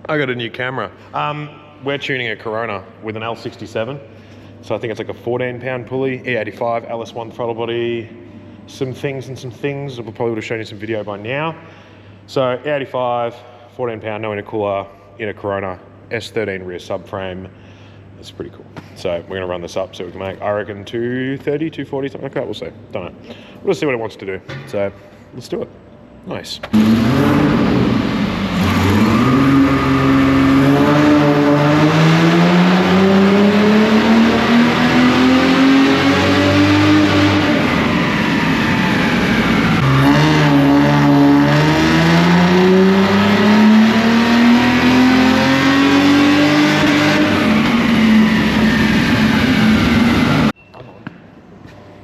I got a new camera. We're tuning a Corona with an L67. So I think it's like a 14-pound pulley, E85, LS1 throttle body, some things. I probably would have shown you some video by now. So E85, 14-pound, no intercooler, in a Corona, S13 rear subframe. It's pretty cool. So we're gonna run this up so we can make, I reckon, 230, 240, something like that. We'll see. Don't know. We'll see what it wants to do. So let's do it. Nice.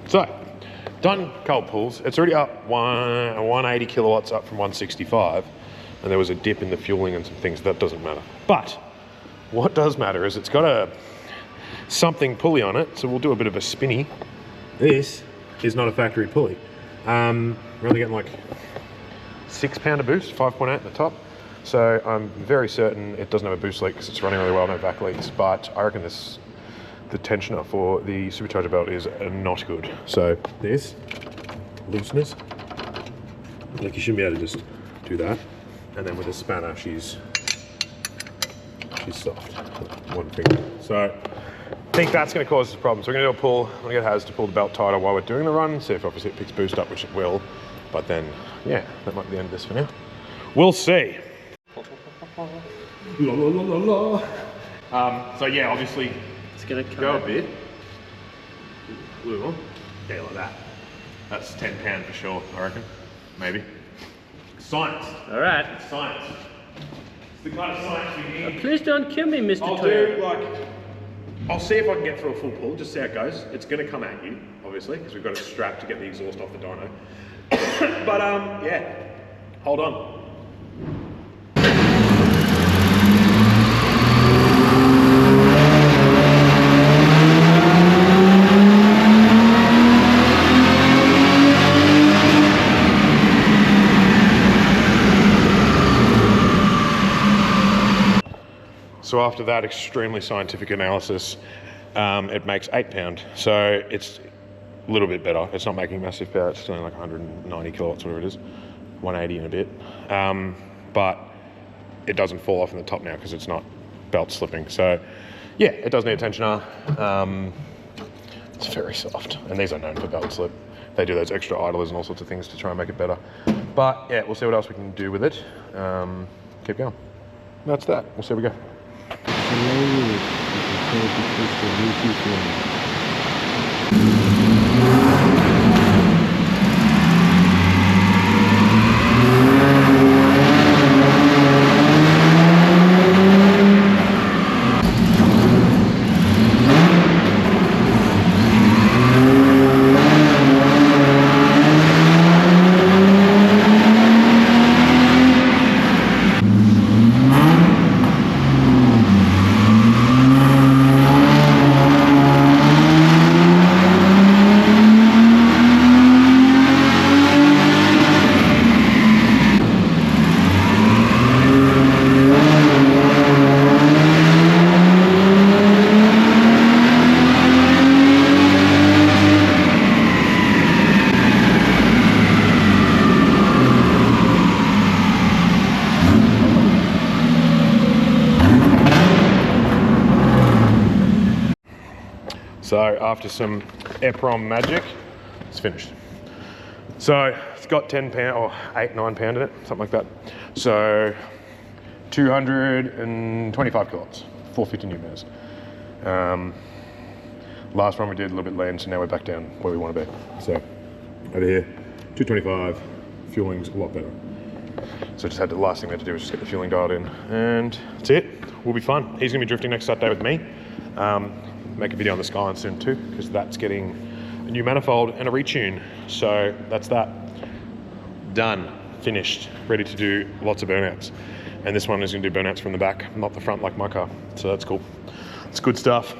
So, done cold pulls. It's already up 180 kilowatts up from 165, and there was a dip in the fueling and some things. That doesn't matter. But what does matter is it's got a something pulley on it, so we'll do a bit of a spinny. This is not a factory pulley. We're only getting like 6 pounder boost, 5.8 at the top. So I'm very certain it doesn't have a boost leak because it's running really well, no back leaks. But I reckon the tensioner for the supercharger belt is not good. So this looseness, like you shouldn't be able to just do that. And then with the spanner, she's soft, one finger. So I think that's going to cause us a problem. So we're going to do a pull. I'm going to get Haz to pull the belt tighter while we're doing the run. See if obviously it picks boost up, which it will. But then, yeah, that might be the end of this for now. We'll see. La, la, la, la, la. So yeah, obviously, it's gonna go a bit. Yeah, like that. That's 10 pound for sure, I reckon. Maybe. Science. All right. It's science. It's the kind of science we need. Please don't kill me, Mr. I'll see if I can get through a full pull, just see how it goes. It's gonna come at you, obviously, because we've got it strapped to get the exhaust off the dyno. But yeah, hold on. So after that extremely scientific analysis, it makes 8 pound. So it's a little bit better. It's not making massive power. It's still like 190 kilowatts, whatever it is, 180 and a bit. But it doesn't fall off in the top now because it's not belt slipping. So yeah, it does need a tensioner. It's very soft, and these are known for belt slip. They do those extra idlers and all sorts of things to try and make it better. But yeah, we'll see what else we can do with it. Keep going. That's that. We'll see how we go. So after some EPROM magic, it's finished. So it's got 10 pound or 8, 9 pound in it, something like that. So 225 kilowatts, 450 newton meters. Last run we did a little bit lean, so now we're back down where we want to be. So over here, 225, fueling's a lot better. So just had the last thing we had to do was just get the fueling dialed in, and that's it. We'll be fun. He's gonna be drifting next Saturday with me. Make a video on the Skyline soon too, because that's getting a new manifold and a retune. So that's that. Done, finished, ready to do lots of burnouts. And this one is gonna do burnouts from the back, not the front like my car. So that's cool. It's good stuff.